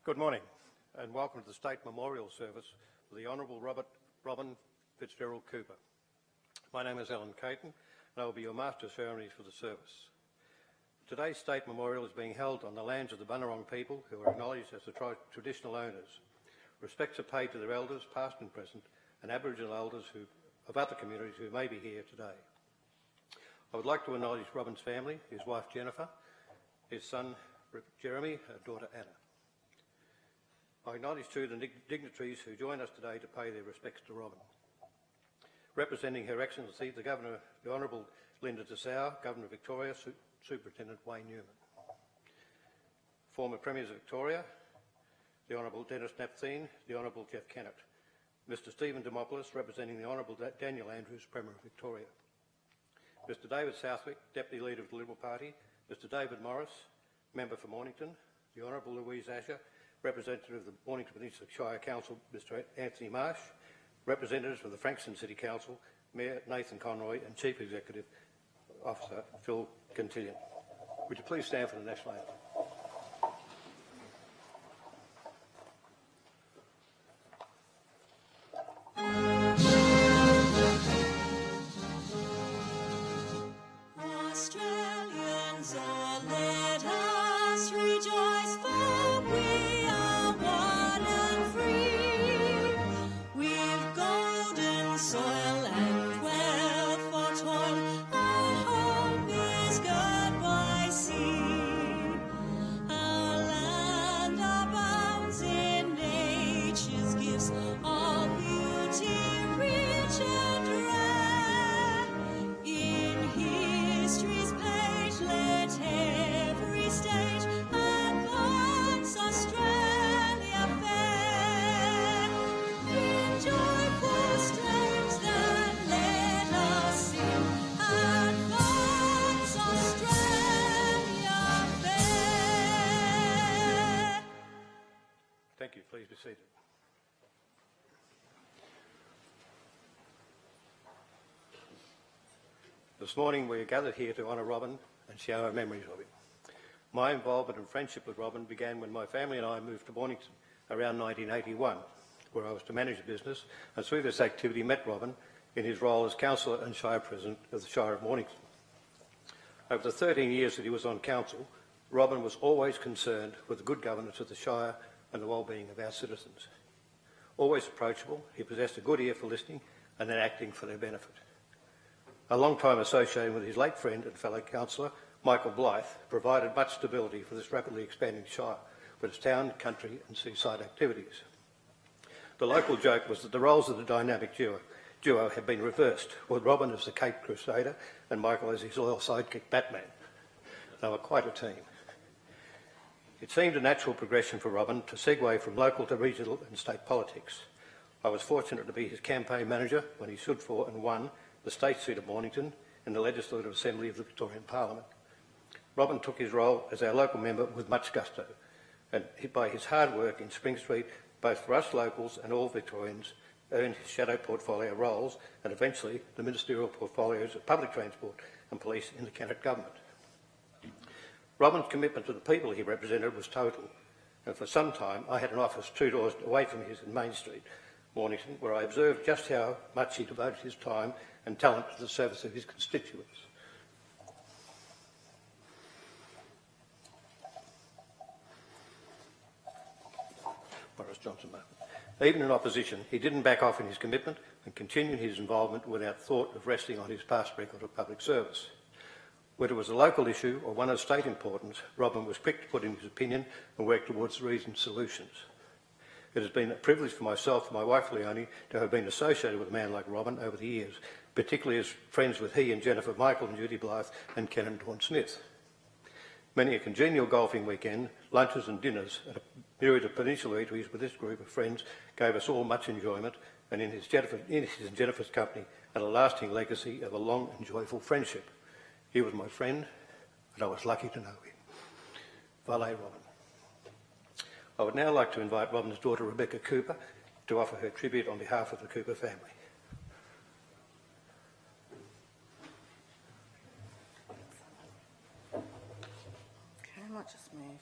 Good morning and welcome to the State Memorial Service for the Honourable Robin Fitzgerald Cooper. My name is Alan Caton and I will be your Master of Ceremonies for the service. Today's State Memorial is being held on the lands of the Bunurong people who are acknowledged as the traditional owners. Respects are paid to their elders, past and present, and Aboriginal elders of other communities who may be here today. I would like to acknowledge Robin's family, his wife Jennifer, his son Jeremy, her daughter Anna. I acknowledge too the dignitaries who join us today to pay their respects to Robin. Representing Her Excellency, the Governor, the Honourable Linda Dessau, Governor of Victoria, Superintendent Wayne Newman. Former Premiers of Victoria, the Honourable Dennis Napthine, the Honourable Jeff Kennett. Mr Stephen Demopoulos, representing the Honourable Daniel Andrews, Premier of Victoria. Mr David Southwick, Deputy Leader of the Liberal Party. Mr David Morris, Member for Mornington. The Honourable Louise Asher, Representative of the Mornington Peninsula Shire Council, Mr Anthony Marsh, representatives from the Frankston City Council, Mayor Nathan Conroy and Chief Executive Officer Phil Quintillion. Would you please stand for the national anthem? Australians, oh, let us rejoice, for we are one and free. We've golden soil and wealth for toil, our home is girt by sea. Our land abounds in nature's gifts, all beauty rich and rare. In history's page let every stage advance Australia fair. In joyful strains that let us sing, advance Australia fair. Thank you. Please be seated. This morning we are gathered here to honour Robin and share our memories of him. My involvement and friendship with Robin began when my family and I moved to Mornington around 1981, where I was to manage a business, and through this activity met Robin in his role as Councillor and Shire President of the Shire of Mornington. Over the 13 years that he was on Council, Robin was always concerned with the good governance of the Shire and the well-being of our citizens. Always approachable, he possessed a good ear for listening and then acting for their benefit. A long time associated with his late friend and fellow councillor, Michael Blythe, provided much stability for this rapidly expanding Shire with its town, country and seaside activities. The local joke was that the roles of the dynamic duo had been reversed, with Robin as the Cape Crusader and Michael as his loyal sidekick Batman. They were quite a team. It seemed a natural progression for Robin to segue from local to regional and state politics. I was fortunate to be his campaign manager when he stood for and won the state seat of Mornington in the Legislative Assembly of the Victorian Parliament. Robin took his role as our local member with much gusto, and by his hard work in Spring Street, both for us locals and all Victorians, earned his shadow portfolio roles and eventually the ministerial portfolios of public transport and police in the Kennett government. Robin's commitment to the people he represented was total, and for some time I had an office 2 doors away from his in Main Street, Mornington, where I observed just how much he devoted his time and talent to the service of his constituents. Boris Johnson moment. Even in opposition, he didn't back off in his commitment and continued his involvement without thought of resting on his past record of public service. Whether it was a local issue or one of state importance, Robin was quick to put in his opinion and work towards reasoned solutions. It has been a privilege for myself and my wife Leonie to have been associated with a man like Robin over the years, particularly as friends with he and Jennifer, Michael and Judy Blythe and Ken and Dawn Smith. Many a congenial golfing weekend, lunches and dinners at a myriad of peninsula eateries with this group of friends gave us all much enjoyment and in his and Jennifer's company and a lasting legacy of a long and joyful friendship. He was my friend and I was lucky to know him. Vale Robin. I would now like to invite Robin's daughter Rebecca Cooper to offer her tribute on behalf of the Cooper family. Okay, I might just move.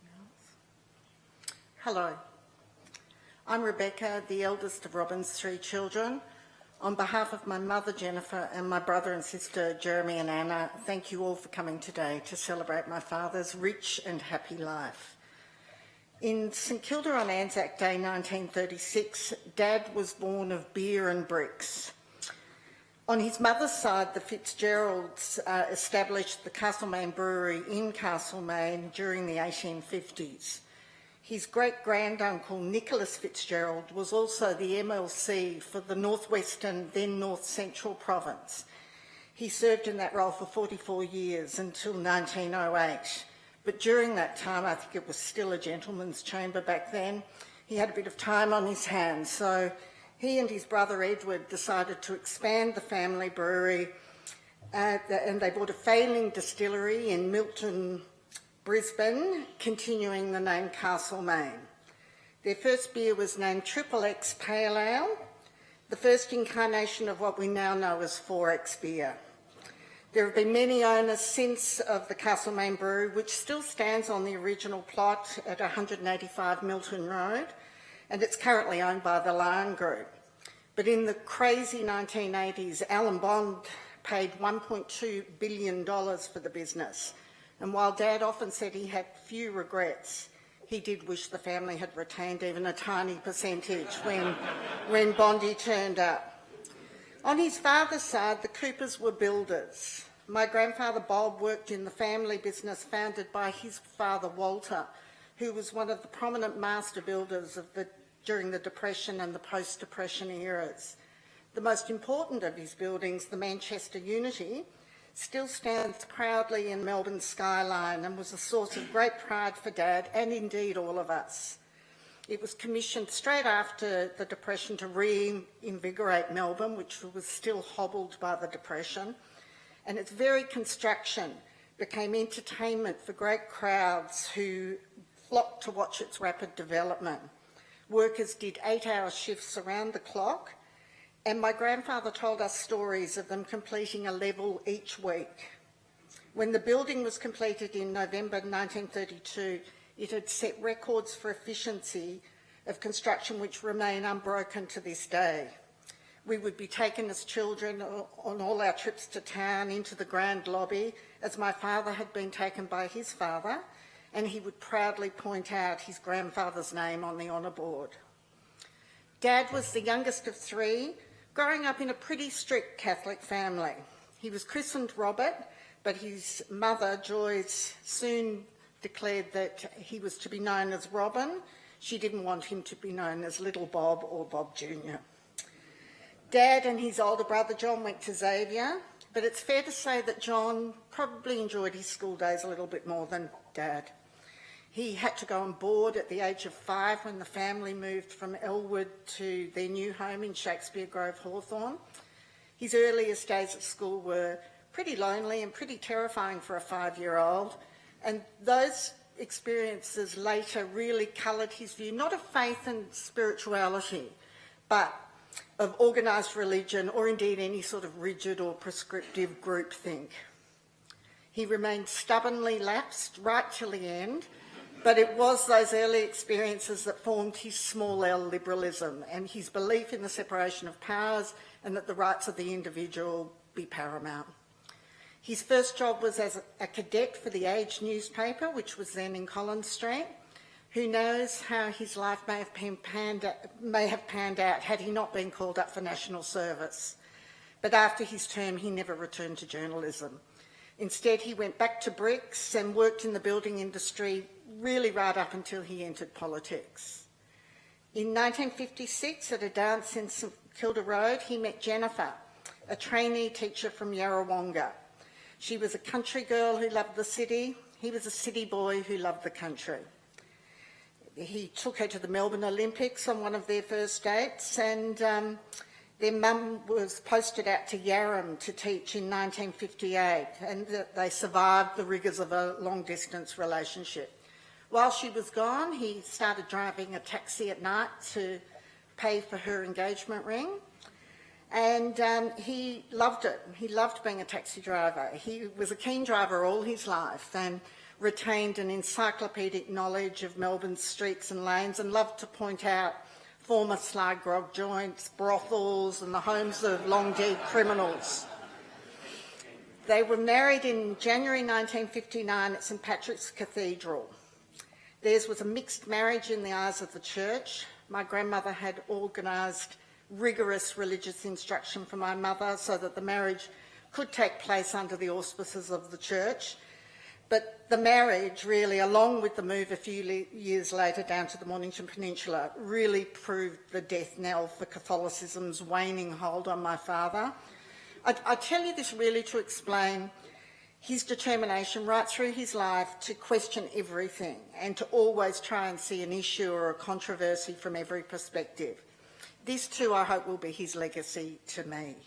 Else. Hello. I'm Rebecca, the eldest of Robin's 3 children. On behalf of my mother, Jennifer, and my brother and sister, Jeremy and Anna, thank you all for coming today to celebrate my father's rich and happy life. In St Kilda on Anzac Day 1936, Dad was born of beer and bricks. On his mother's side, the Fitzgeralds established the Castlemaine Brewery in Castlemaine during the 1850s. His great-granduncle, Nicholas Fitzgerald, was also the MLC for the Northwestern, then North Central province. He served in that role for 44 years until 1908. But during that time, I think it was still a gentleman's chamber back then, he had a bit of time on his hands. So he and his brother Edward decided to expand the family brewery, and they bought a failing distillery in Milton, Brisbane, continuing the name Castlemaine. Their first beer was named Triple X Pale Ale, the first incarnation of what we now know as 4X beer. There have been many owners since of the Castlemaine Brewery, which still stands on the original plot at 185 Milton Road, and it's currently owned by the Lion Group. But in the crazy 1980s, Alan Bond paid $1.2 billion for the business. And while Dad often said he had few regrets, he did wish the family had retained even a tiny percentage when Bondy turned up. On his father's side, the Coopers were builders. My grandfather Bob worked in the family business founded by his father Walter, who was one of the prominent master builders during the Depression and the post-Depression eras. The most important of his buildings, the Manchester Unity, still stands proudly in Melbourne's skyline and was a source of great pride for Dad and indeed all of us. It was commissioned straight after the Depression to reinvigorate Melbourne, which was still hobbled by the Depression, and its very construction became entertainment for great crowds who flocked to watch its rapid development. Workers did 8-hour shifts around the clock, and my grandfather told us stories of them completing a level each week. When the building was completed in November 1932, it had set records for efficiency of construction which remain unbroken to this day. We would be taken as children on all our trips to town into the grand lobby, as my father had been taken by his father, and he would proudly point out his grandfather's name on the honour board. Dad was the youngest of 3, growing up in a pretty strict Catholic family. He was christened Robert, but his mother, Joyce, soon declared that he was to be known as Robin. She didn't want him to be known as Little Bob or Bob Jr. Dad and his older brother John went to Xavier, but it's fair to say that John probably enjoyed his school days a little bit more than Dad. He had to go on board at the age of 5 when the family moved from Elwood to their new home in Shakespeare Grove, Hawthorn. His earliest days at school were pretty lonely and pretty terrifying for a 5-year-old, and those experiences later really coloured his view, not of faith and spirituality, but of organised religion or indeed any sort of rigid or prescriptive groupthink. He remained stubbornly lapsed right till the end, but it was those early experiences that formed his small L liberalism and his belief in the separation of powers and that the rights of the individual be paramount. His first job was as a cadet for the Age newspaper, which was then in Collins Street. Who knows how his life may have panned out had he not been called up for national service. But after his term, he never returned to journalism. Instead, he went back to bricks and worked in the building industry really right up until he entered politics. In 1956, at a dance in St Kilda Road, he met Jennifer, a trainee teacher from Yarrawonga. She was a country girl who loved the city. He was a city boy who loved the country. He took her to the Melbourne Olympics on one of their first dates, and their mum was posted out to Yarram to teach in 1958, and they survived the rigours of a long-distance relationship. While she was gone, he started driving a taxi at night to pay for her engagement ring, and he loved it. He loved being a taxi driver. He was a keen driver all his life, and retained an encyclopedic knowledge of Melbourne's streets and lanes and loved to point out former sly grog joints, brothels and the homes of long-dead criminals. They were married in January 1959 at St Patrick's Cathedral. Theirs was a mixed marriage in the eyes of the church. My grandmother had organised rigorous religious instruction for my mother so that the marriage could take place under the auspices of the church. But the marriage really, along with the move a few years later down to the Mornington Peninsula, really proved the death knell for Catholicism's waning hold on my father. I tell you this really to explain his determination right through his life to question everything and to always try and see an issue or a controversy from every perspective. This too, I hope, will be his legacy to me.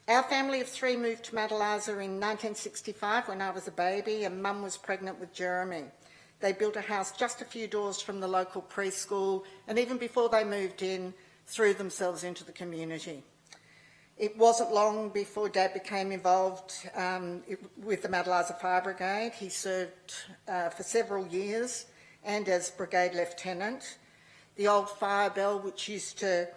Our family of three moved to Madalasa in 1965 when I was a baby and Mum was pregnant with Jeremy. They built a house just a few doors from the local preschool, and even before they moved in, threw themselves into the community. It wasn't long before Dad became involved with the Madalasa Fire Brigade. He served for several years and as Brigade Lieutenant. The old fire bell, which used to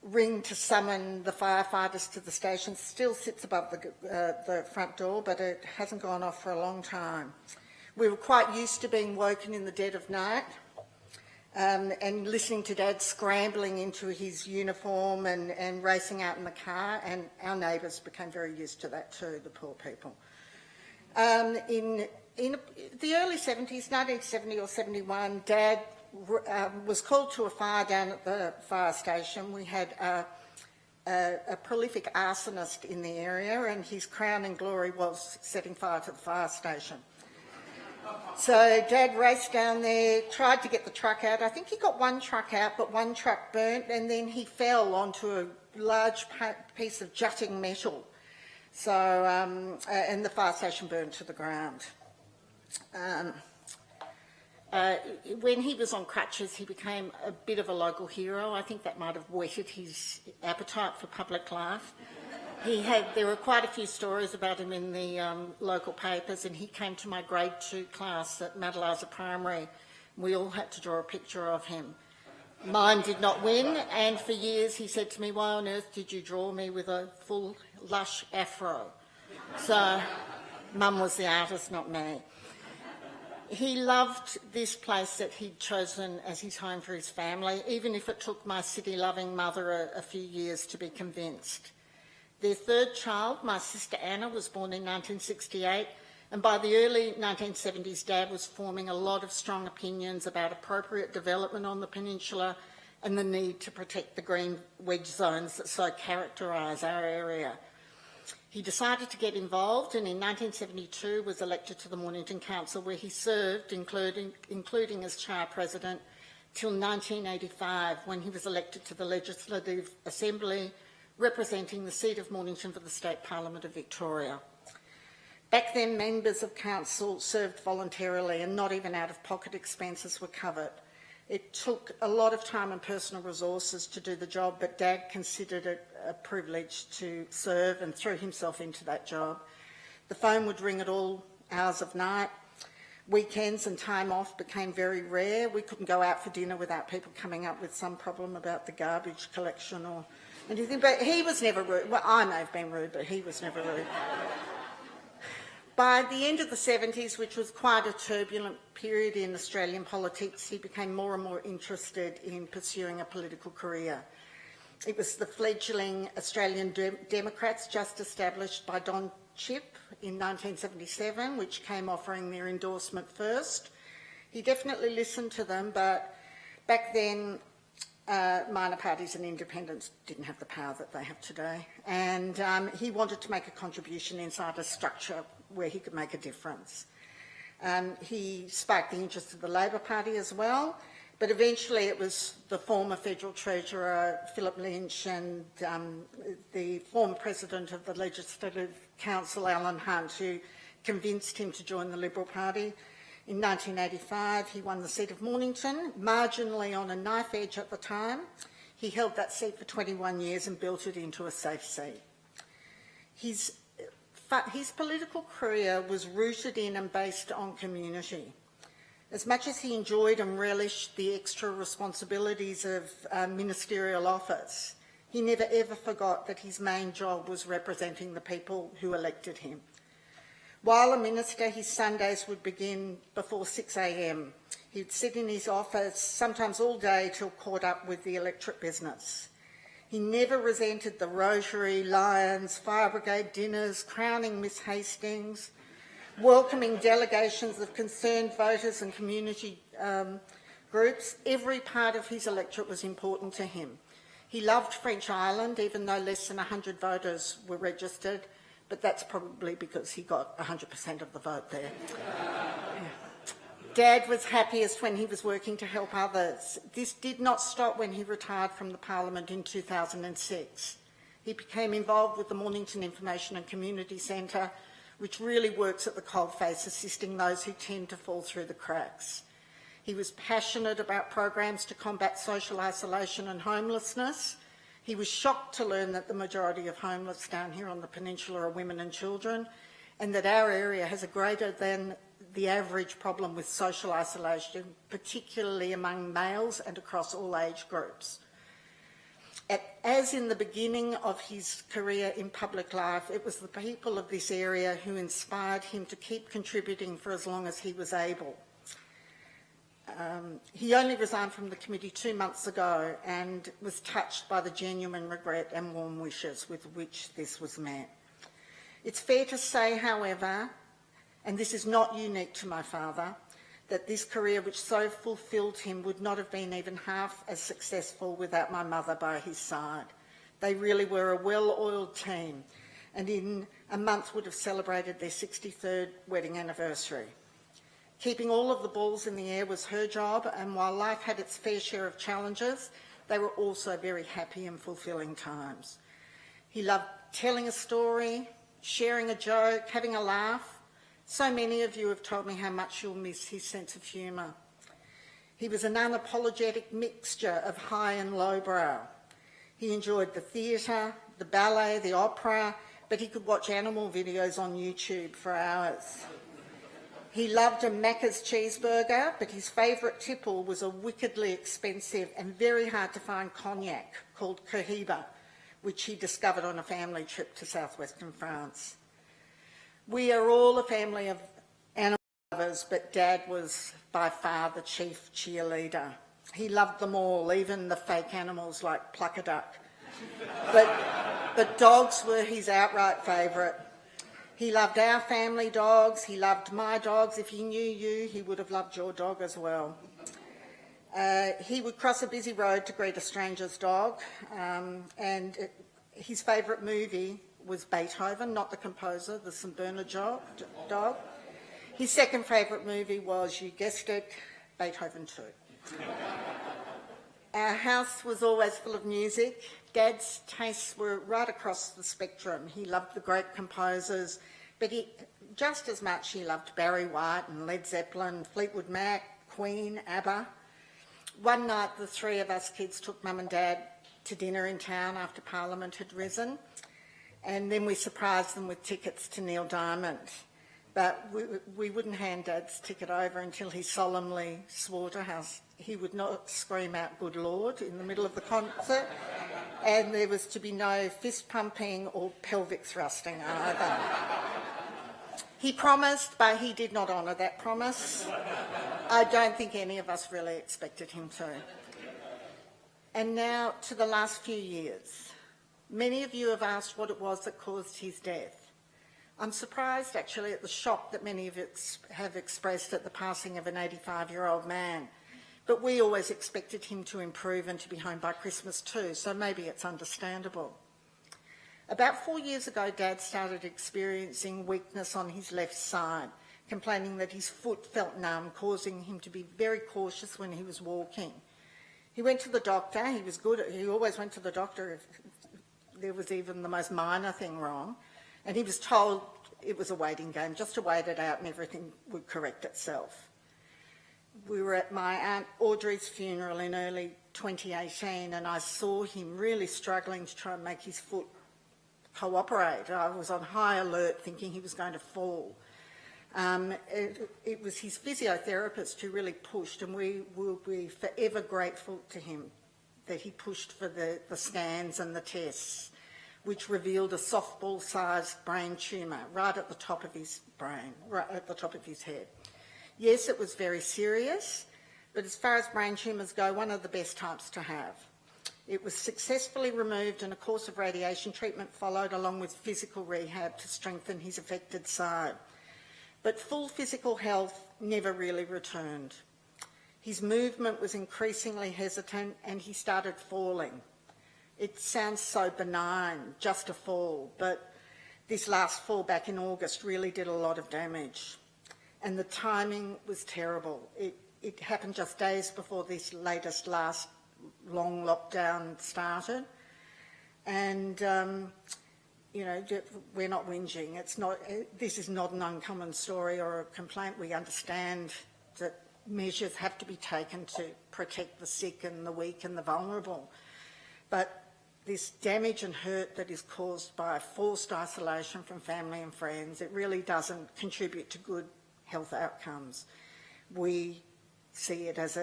ring to summon the firefighters to the station, still sits above the front door, but it hasn't gone off for a long time. We were quite used to being woken in the dead of night and listening to Dad scrambling into his uniform and racing out in the car, and our neighbours became very used to that too, the poor people. In the early 70s, 1970 or 71, Dad was called to a fire down at the fire station. We had a prolific arsonist in the area, and his crowning glory was setting fire to the fire station. So Dad raced down there, tried to get the truck out. I think he got one truck out, but one truck burnt, and then he fell onto a large piece of jutting metal. So, and the fire station burned to the ground. When he was on crutches, he became a bit of a local hero. I think that might have whetted his appetite for public life. There were quite a few stories about him in the local papers, and he came to my grade 2 class at Madalasa Primary. We all had to draw a picture of him. Mine did not win, and for years he said to me, "Why on earth did you draw me with a full, lush afro?" So Mum was the artist, not me. He loved this place that he'd chosen as his home for his family, even if it took my city-loving mother a few years to be convinced. Their third child, my sister Anna, was born in 1968, and by the early 1970s, Dad was forming a lot of strong opinions about appropriate development on the peninsula and the need to protect the green wedge zones that so characterise our area. He decided to get involved, and in 1972 was elected to the Mornington Council, where he served, including as chair-president, till 1985, when he was elected to the Legislative Assembly, representing the seat of Mornington for the State Parliament of Victoria. Back then, members of council served voluntarily and not even out-of-pocket expenses were covered. It took a lot of time and personal resources to do the job, but Dad considered it a privilege to serve and threw himself into that job. The phone would ring at all hours of night. Weekends and time off became very rare. We couldn't go out for dinner without people coming up with some problem about the garbage collection or anything, but he was never rude. Well, I may have been rude, but he was never rude. By the end of the 70s, which was quite a turbulent period in Australian politics, he became more and more interested in pursuing a political career. It was the fledgling Australian Democrats, just established by Don Chipp in 1977, which came offering their endorsement first. He definitely listened to them, but back then, minor parties and independents didn't have the power that they have today, and he wanted to make a contribution inside a structure where he could make a difference. He sparked the interest of the Labor Party as well, but eventually it was the former Federal Treasurer, Philip Lynch, and the former President of the Legislative Council, Alan Hunt, who convinced him to join the Liberal Party. In 1985, he won the seat of Mornington, marginally on a knife edge at the time. He held that seat for 21 years and built it into a safe seat. His his political career was rooted in and based on community. As much as he enjoyed and relished the extra responsibilities of ministerial office, he never ever forgot that his main job was representing the people who elected him. While a minister, his Sundays would begin before 6 a.m. He'd sit in his office, sometimes all day, till caught up with the electorate business. He never resented the Rotary, Lions, Fire Brigade dinners, crowning Miss Hastings, welcoming delegations of concerned voters and community groups. Every part of his electorate was important to him. He loved French Island, even though less than 100 voters were registered, but that's probably because he got 100% of the vote there. Dad was happiest when he was working to help others. This did not stop when he retired from the Parliament in 2006. He became involved with the Mornington Information and Community Centre, which really works at the coalface, assisting those who tend to fall through the cracks. He was passionate about programs to combat social isolation and homelessness. He was shocked to learn that the majority of homeless down here on the peninsula are women and children, and that our area has a greater than the average problem with social isolation, particularly among males and across all age groups. As in the beginning of his career in public life, it was the people of this area who inspired him to keep contributing for as long as he was able. He only resigned from the committee 2 months ago and was touched by the genuine regret and warm wishes with which this was met. It's fair to say, however, and this is not unique to my father, that this career which so fulfilled him would not have been even half as successful without my mother by his side. They really were a well-oiled team, and in a month would have celebrated their 63rd wedding anniversary. Keeping all of the balls in the air was her job, and while life had its fair share of challenges, they were also very happy and fulfilling times. He loved telling a story, sharing a joke, having a laugh. So many of you have told me how much you'll miss his sense of humour. He was an unapologetic mixture of high and lowbrow. He enjoyed the theatre, the ballet, the opera, but he could watch animal videos on YouTube for hours. He loved a Macca's cheeseburger, but his favourite tipple was a wickedly expensive and very hard to find cognac called Cohiba, which he discovered on a family trip to southwestern France. We are all a family of animal lovers, but Dad was by far the chief cheerleader. He loved them all, even the fake animals like Pluck a Duck. But dogs were his outright favourite. He loved our family dogs, he loved my dogs. If he knew you, he would have loved your dog as well. He would cross a busy road to greet a stranger's dog, and his favourite movie was Beethoven, not the composer, the St Bernard dog. His second favourite movie was, you guessed it, Beethoven 2. Our house was always full of music. Dad's tastes were right across the spectrum. He loved the great composers, but just as much he loved Barry White and Led Zeppelin, Fleetwood Mac, Queen, ABBA. One night the three of us kids took Mum and Dad to dinner in town after Parliament had risen, and then we surprised them with tickets to Neil Diamond. But we wouldn't hand Dad's ticket over until he solemnly swore to us he would not scream out "Good Lord" in the middle of the concert, and there was to be no fist pumping or pelvic thrusting either. He promised, but he did not honour that promise. I don't think any of us really expected him to. And now to the last few years. Many of you have asked what it was that caused his death. I'm surprised, actually, at the shock that many of you have expressed at the passing of an 85-year-old man. But we always expected him to improve and to be home by Christmas too, so maybe it's understandable. About 4 years ago, Dad started experiencing weakness on his left side, complaining that his foot felt numb, causing him to be very cautious when he was walking. He went to the doctor. He was good. He always went to the doctor if there was even the most minor thing wrong. And he was told it was a waiting game, just to wait it out and everything would correct itself. We were at my Aunt Audrey's funeral in early 2018, and I saw him really struggling to try and make his foot cooperate. I was on high alert thinking he was going to fall. It was his physiotherapist who really pushed, and we will be forever grateful to him that he pushed for the scans and the tests, which revealed a softball-sized brain tumour right at the top of his brain, right at the top of his head. Yes, it was very serious, but as far as brain tumours go, one of the best types to have. It was successfully removed and a course of radiation treatment followed, along with physical rehab to strengthen his affected side. But full physical health never really returned. His movement was increasingly hesitant and he started falling. It sounds so benign, just a fall, but this last fall back in August really did a lot of damage. And the timing was terrible. It happened just days before this last long lockdown started. And, you know, we're not whinging. This is not an uncommon story or a complaint. We understand that measures have to be taken to protect the sick and the weak and the vulnerable. But this damage and hurt that is caused by forced isolation from family and friends, it really doesn't contribute to good health outcomes. We see it as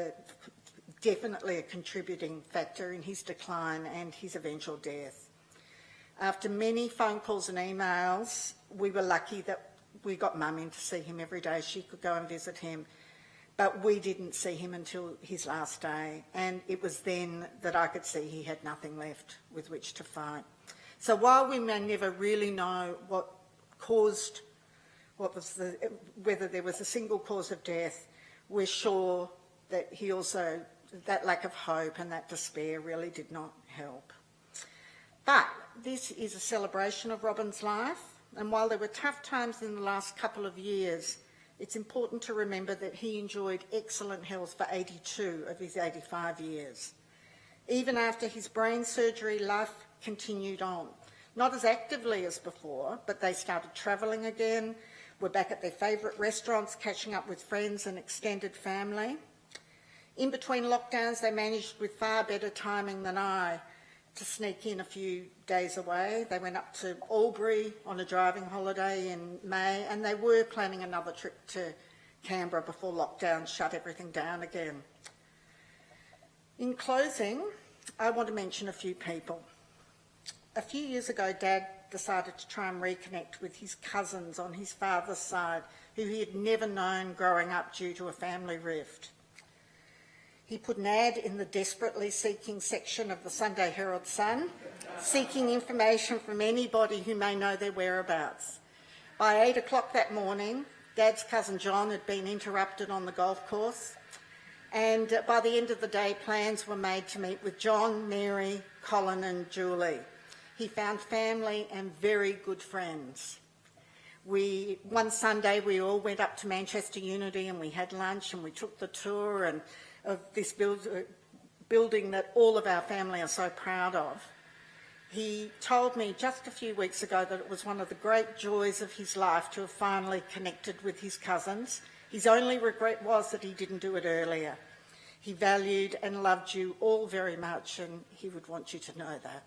definitely a contributing factor in his decline and his eventual death. After many phone calls and emails, we were lucky that we got Mum in to see him every day. She could go and visit him, but we didn't see him until his last day, and it was then that I could see he had nothing left with which to fight. So while we may never really know what caused, whether there was a single cause of death, we're sure that that lack of hope and that despair really did not help. But this is a celebration of Robin's life, and while there were tough times in the last couple of years, it's important to remember that he enjoyed excellent health for 82 of his 85 years. Even after his brain surgery, life continued on. Not as actively as before, but they started travelling again, were back at their favourite restaurants, catching up with friends and extended family. In between lockdowns, they managed with far better timing than I to sneak in a few days away. They went up to Albury on a driving holiday in May, and they were planning another trip to Canberra before lockdown shut everything down again. In closing, I want to mention a few people. A few years ago, Dad decided to try and reconnect with his cousins on his father's side, who he had never known growing up due to a family rift. He put an ad in the desperately seeking section of the Sunday Herald Sun, seeking information from anybody who may know their whereabouts. By 8 o'clock that morning, Dad's cousin John had been interrupted on the golf course, and by the end of the day, plans were made to meet with John, Mary, Colin and Julie. He found family and very good friends. One Sunday, we all went up to Manchester Unity and we had lunch and we took the tour of this building that all of our family are so proud of. He told me just a few weeks ago that it was one of the great joys of his life to have finally connected with his cousins. His only regret was that he didn't do it earlier. He valued and loved you all very much, and he would want you to know that.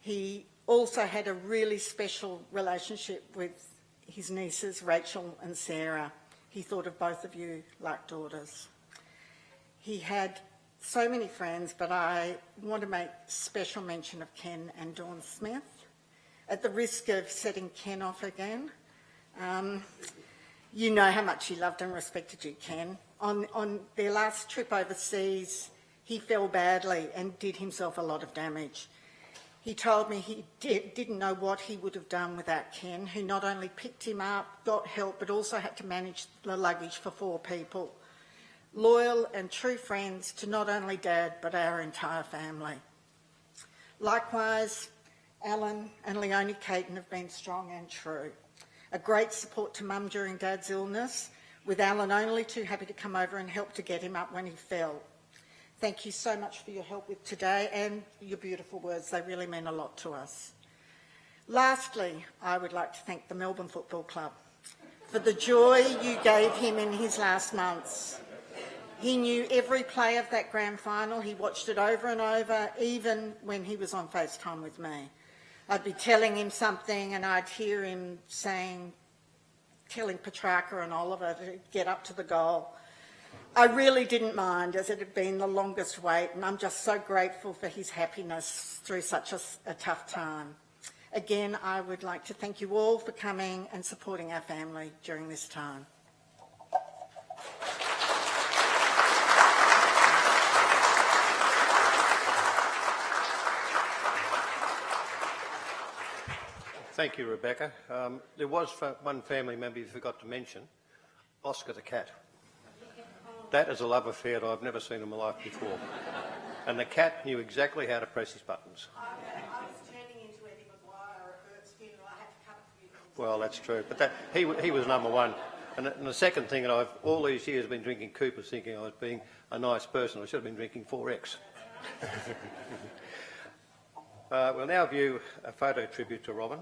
He also had a really special relationship with his nieces, Rachel and Sarah. He thought of both of you like daughters. He had so many friends, but I want to make special mention of Ken and Dawn Smith. At the risk of setting Ken off again, you know how much he loved and respected you, Ken. On their last trip overseas, he fell badly and did himself a lot of damage. He told me he didn't know what he would have done without Ken, who not only picked him up, got help, but also had to manage the luggage for 4 people. Loyal and true friends to not only Dad, but our entire family. Likewise, Alan and Leonie Caton have been strong and true. A great support to Mum during Dad's illness, with Alan only too happy to come over and help to get him up when he fell. Thank you so much for your help with today and your beautiful words. They really mean a lot to us. Lastly, I would like to thank the Melbourne Football Club for the joy you gave him in his last months. He knew every play of that grand final. He watched it over and over, even when he was on FaceTime with me. I'd be telling him something and I'd hear him telling Petrarca and Oliver to get up to the goal. I really didn't mind, as it had been the longest wait, and I'm just so grateful for his happiness through such a tough time. Again, I would like to thank you all for coming and supporting our family during this time. Thank you, Rebecca. There was one family member you forgot to mention, Oscar the cat. That is a love affair that I've never seen in my life before. And the cat knew exactly how to press his buttons. I was turning into Eddie Maguire at Bert's funeral. I had to cut a few things. Well, that's true. But he was number one. And the second thing, and I've all these years been drinking Coopers thinking I was being a nice person. I should have been drinking 4X. We'll now view a photo tribute to Robin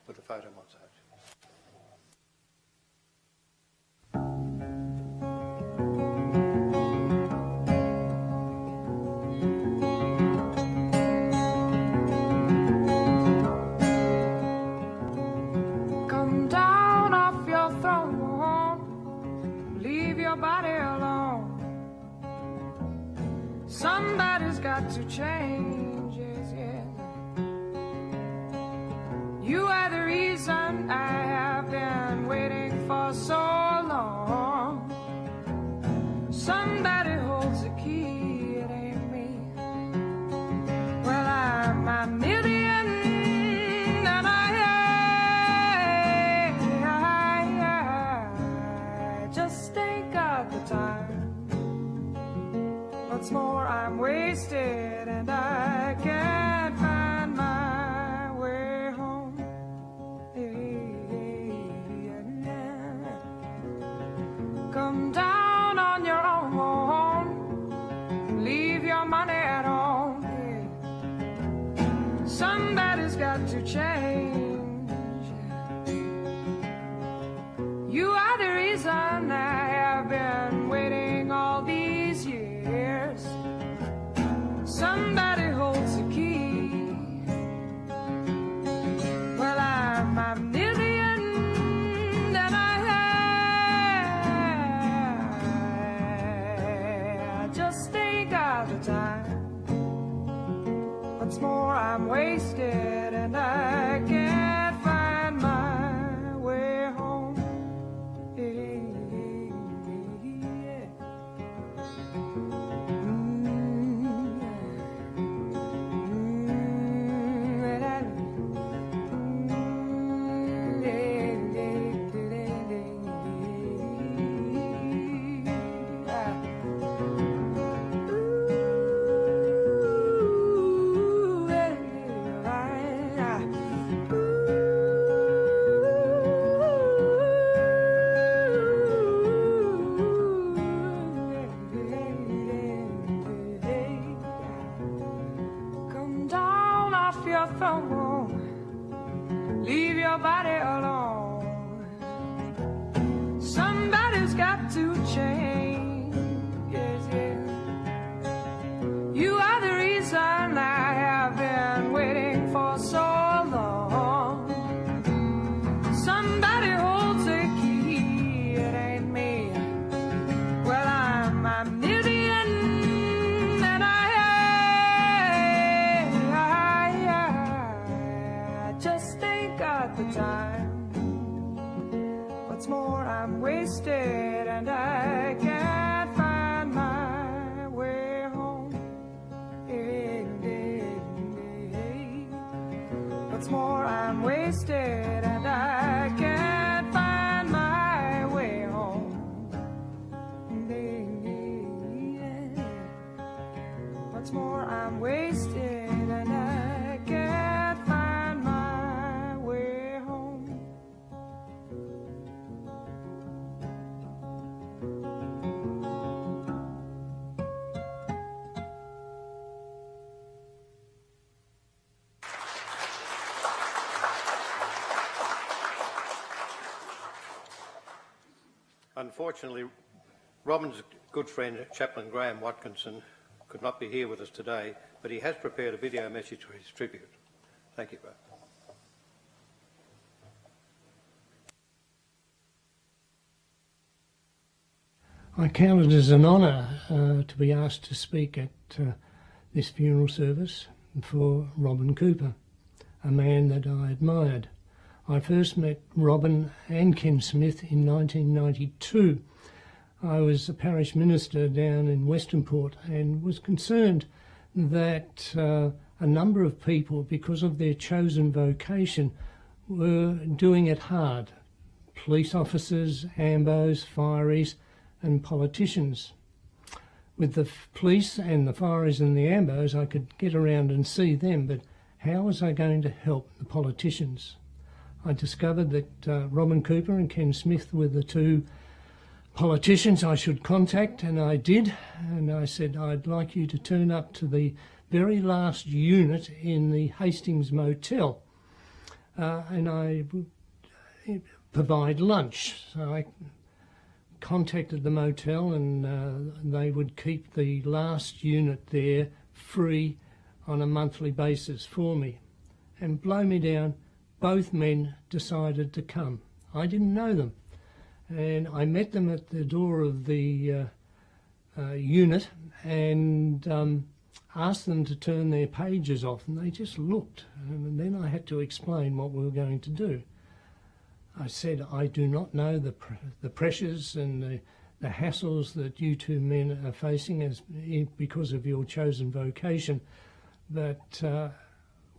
with a photo montage. Come down off your throne, leave your body alone. Somebody's got to change, yes, yes. You are the reason I have been waiting for so long. Somebody holds the key, it ain't me. Well, I'm a million and I just ain't got the time. What's more, I'm wasted and I can't find my way home. Come down on your own, leave your money at home. Somebody's got to change. You are the reason I have been waiting all these years. Somebody holds the key. Well, I'm a million and I just ain't got the time. What's more, I'm wasted and I can't find my way home. Come down off your throne, leave your body alone. Somebody's got to change, yes, yes. You are the reason I have been waiting for so long. Somebody holds the key, it ain't me. Well, I'm a million and I just ain't got the time. What's more, I'm wasted and I can't find my way home. What's more, I'm wasted and I can't find my way home. What's more, I'm wasted and I can't find my way home. Unfortunately, Robin's good friend, Chaplain Graham Watkinson, could not be here with us today, but he has prepared a video message for his tribute. Thank you, Graham. I count it as an honour to be asked to speak at this funeral service for Robin Cooper, a man that I admired. I first met Robin and Ken Smith in 1992. I was a parish minister down in Westernport and was concerned that a number of people, because of their chosen vocation, were doing it hard. Police officers, ambos, fireys and politicians. With the police and the fireys and the ambos, I could get around and see them, but how was I going to help the politicians? I discovered that Robin Cooper and Ken Smith were the two politicians I should contact, and I did. And I said, I'd like you to turn up to the very last unit in the Hastings Motel, and I would provide lunch. So I contacted the motel, and they would keep the last unit there free on a monthly basis for me. And blow me down, both men decided to come. I didn't know them, and I met them at the door of the unit and asked them to turn their pages off, and they just looked, and then I had to explain what we were going to do. I said, I do not know the pressures and the hassles that you two men are facing because of your chosen vocation, but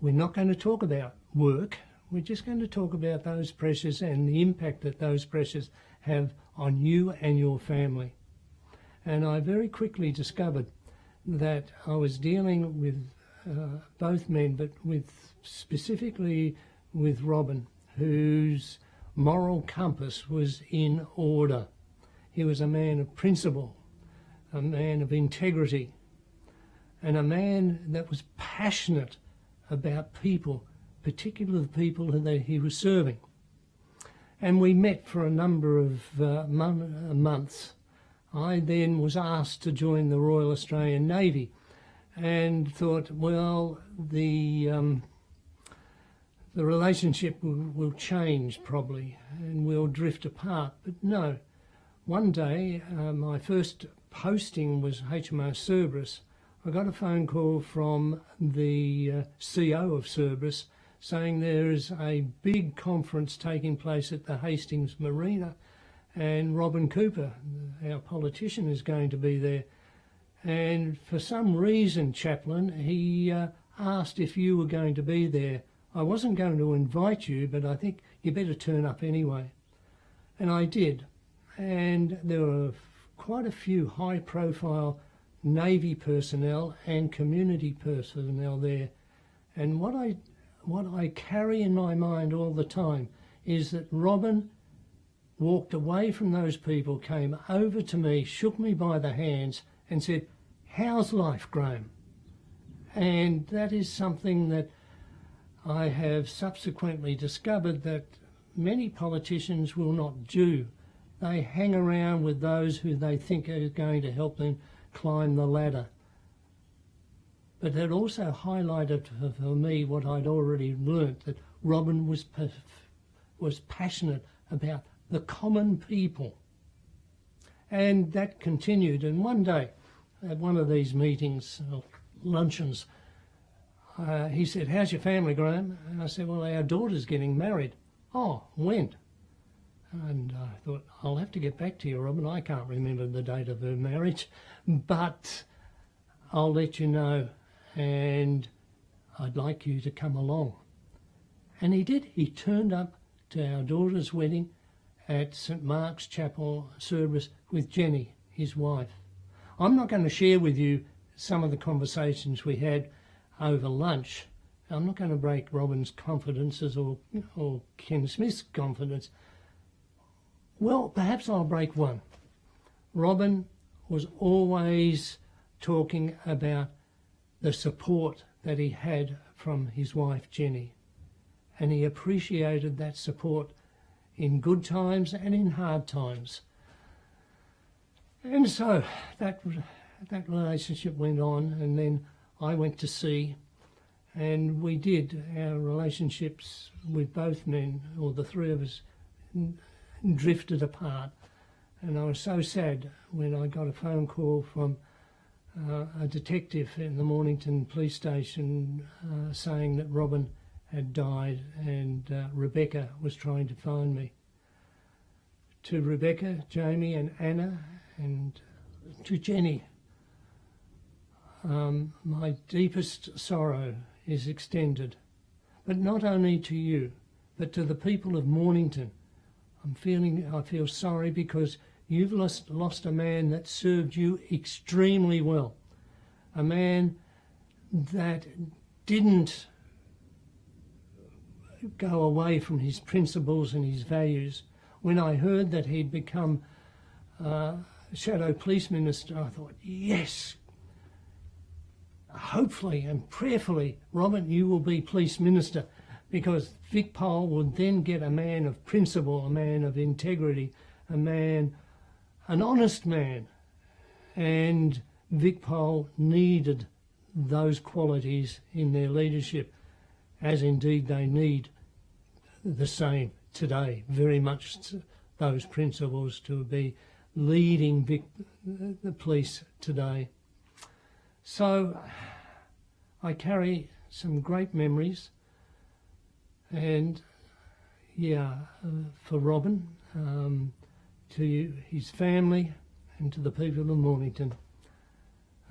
we're not going to talk about work. We're just going to talk about those pressures and the impact that those pressures have on you and your family. And I very quickly discovered that I was dealing with both men, but specifically with Robin, whose moral compass was in order. He was a man of principle, a man of integrity, and a man that was passionate about people, particularly the people that he was serving. And we met for a number of months. I then was asked to join the Royal Australian Navy and thought, well, the relationship will change probably and we'll drift apart. But no, one day, my first posting was HMAS Cerberus. I got a phone call from the CO of Cerberus saying there is a big conference taking place at the Hastings Marina, and Robin Cooper, our politician, is going to be there. And for some reason, Chaplain, he asked if you were going to be there. I wasn't going to invite you, but I think you better turn up anyway. And I did. And there were quite a few high-profile Navy personnel and community personnel there. And what I carry in my mind all the time is that Robin walked away from those people, came over to me, shook me by the hands and said, "How's life, Graham?" And that is something that I have subsequently discovered that many politicians will not do. They hang around with those who they think are going to help them climb the ladder. But it also highlighted for me what I'd already learnt, that Robin was passionate about the common people. And that continued. And one day, at one of these meetings, luncheons, he said, "How's your family, Graham?" And I said, "Well, our daughter's getting married." "Oh, when?" And I thought, I'll have to get back to you, Robin. I can't remember the date of her marriage, but I'll let you know, and I'd like you to come along. And he did. He turned up to our daughter's wedding at St Mark's Chapel, Cerberus, with Jenny, his wife. I'm not going to share with you some of the conversations we had over lunch. I'm not going to break Robin's confidences or Ken Smith's confidence. Well, perhaps I'll break one. Robin was always talking about the support that he had from his wife Jenny, and he appreciated that support in good times and in hard times. And so that relationship went on, and then I went to sea, and we did. Our relationships with both men, or the three of us, drifted apart. And I was so sad when I got a phone call from a detective in the Mornington police station saying that Robin had died, and Rebecca was trying to find me. To Rebecca, Jamie and Anna, and to Jenny, my deepest sorrow is extended, but not only to you, but to the people of Mornington. I feel sorry because you've lost a man that served you extremely well, a man that didn't go away from his principles and his values. When I heard that he'd become Shadow Police Minister, I thought, yes, hopefully and prayerfully, Robin, you will be Police Minister, because Vic Pole would then get a man of principle, a man of integrity, an honest man. And Vic Pole needed those qualities in their leadership, as indeed they need the same today, very much those principles to be leading the police today. So I carry some great memories, and for Robin, to his family and to the people of Mornington,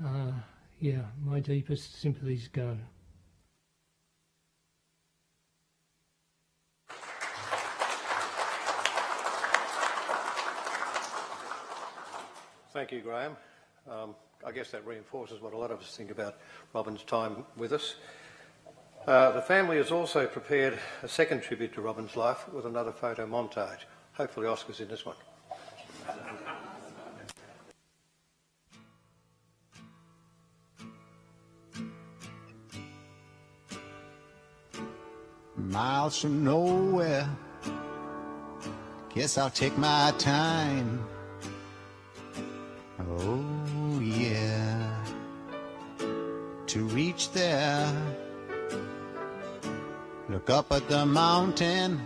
my deepest sympathies go. Thank you, Graham. I guess that reinforces what a lot of us think about Robin's time with us. The family has also prepared a second tribute to Robin's life with another photo montage. Hopefully Oscar's in this one. Miles from nowhere, guess I'll take my time. Oh yeah, to reach there, look up at the mountain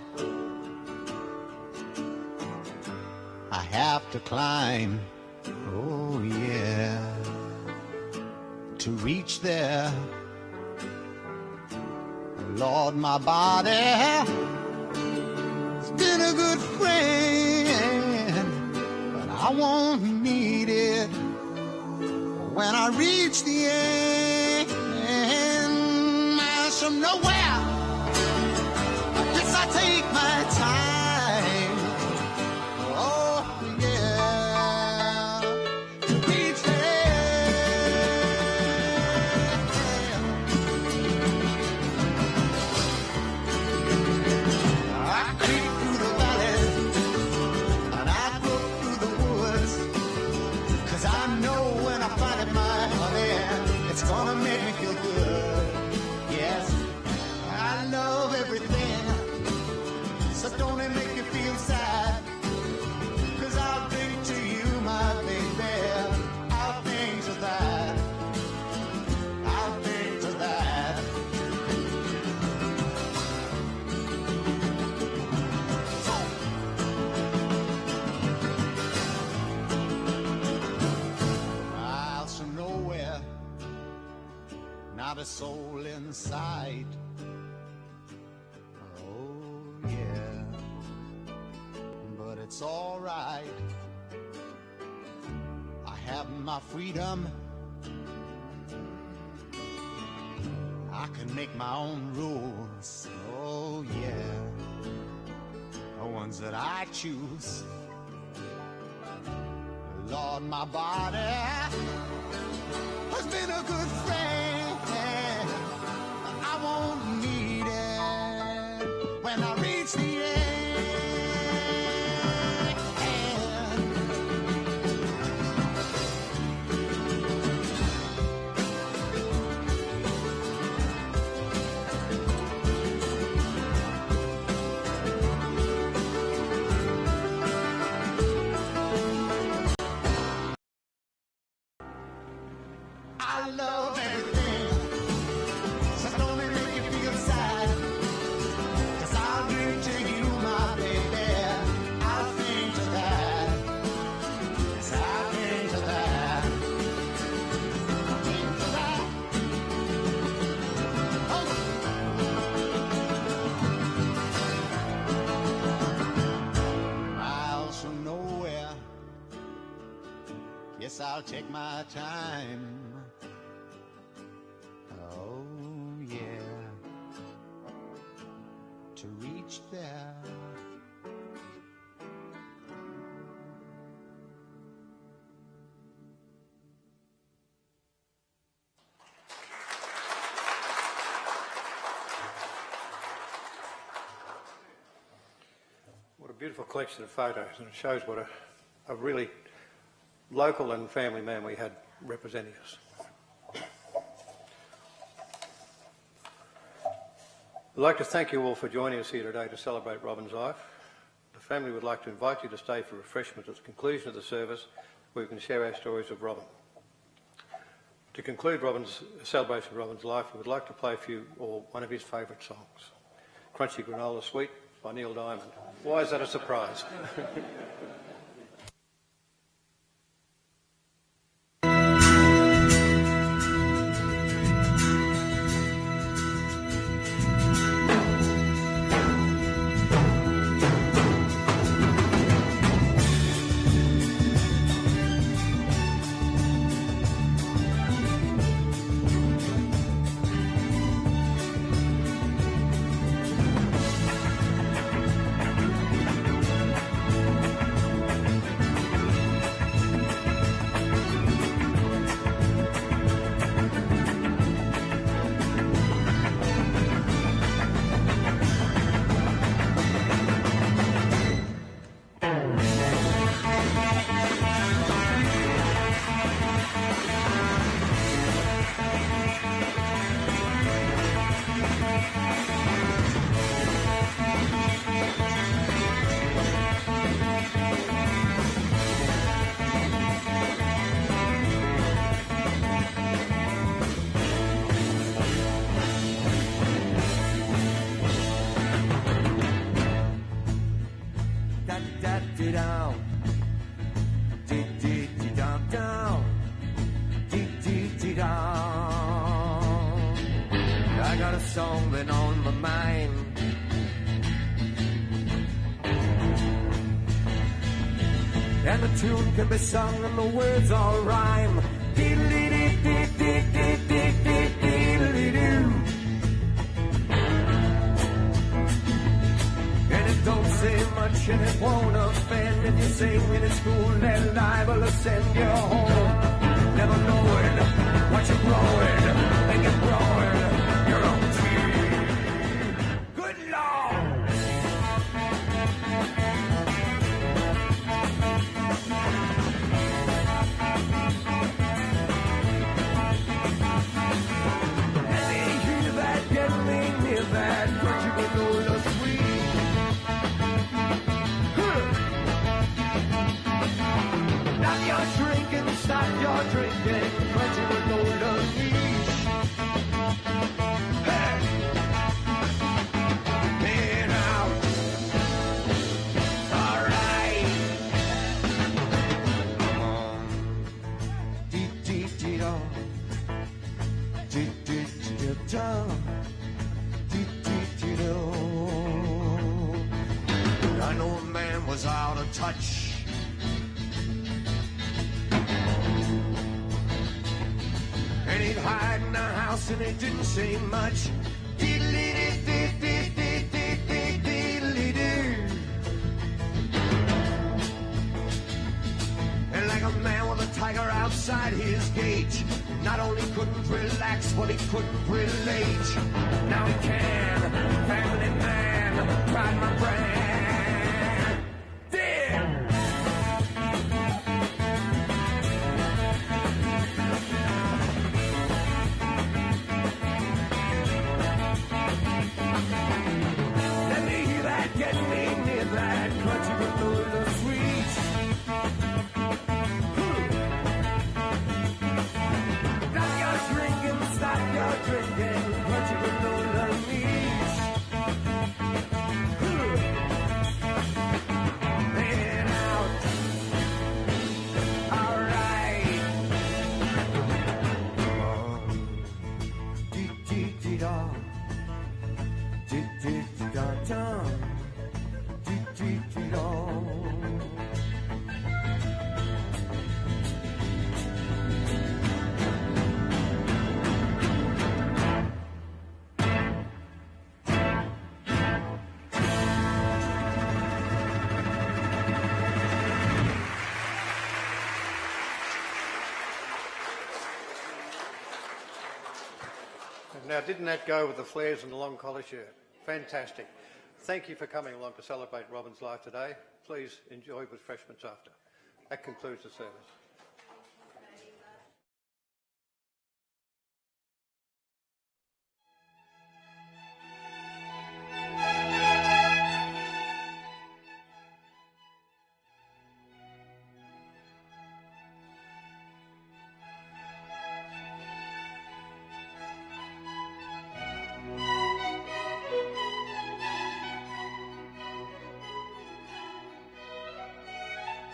I have to climb. Oh yeah, to reach there, Lord, my body has been a good friend, but I won't need it when I reach the end. Miles from nowhere, I guess I take my time. Oh yeah, to reach there. I creep through the valleys and I go through the woods, 'cause I know when I find my honey, it's gonna make me feel good. Yes, I love everything, so don't it make you feel sad? 'Cause I'll bring to you, my baby, I'll think to that, I'll think to that. Miles from nowhere, not a soul in sight. Oh yeah, but it's all right. I have my freedom, I can make my own rules. Oh yeah, the ones that I choose. Lord, my body has been a good friend, but I won't need it when I reach the end. I love everything, so don't it make you feel sad? 'Cause I'll bring to you, my baby, I'll think to that, Yes, I'll take my time. Oh, yeah. To reach there. What a beautiful collection of photos, and it shows what a really local and family man we had representing us. I'd like to thank you all for joining us here today to celebrate Robin's life. The family would like to invite you to stay for refreshments at the conclusion of the service, where we can share our stories of Robin. To conclude Robin's celebration of Robin's life, we would like to play for you all one of his favourite songs, Crunchy Granola Sweet by Neil Diamond. Why is that a surprise? I got a song been on my mind. And the tune can be sung and the words all rhyme. Diddly-dee-dee-dee-dee-dee-dee-dee-dee-doo. And it don't say much and it won't offend. If you sing it in school, they're liable to send you home. Never knowing what you're growing, and you're growing your own tree. Good Lord! Let me hear that, get me near that, crunchy granola sweet. Stop your drinking, stop your drinking, crunchy granola niche. Hey! Man out. All right. Come on. Dee-dee-dee-do. Dee-dee-dee-do. Dee-dee-dee-do. I know a man was out of touch. And he'd hide in the house and he didn't say much. Diddly-dee-dee-dee-dee-dee-dee-dee-dee-dee. And like a man with a tiger outside his gate, not only couldn't relax, but he couldn't relate. Now he can, family man, pride my brand. Damn! Let me hear that, get me near that, crunchy granola sweet. Stop your drinking, stop your drinking, crunchy granola meat. Now, didn't that go with the flares and the long collar shirt? Fantastic. Thank you for coming along to celebrate Robin's life today. Please enjoy refreshments after. That concludes the service.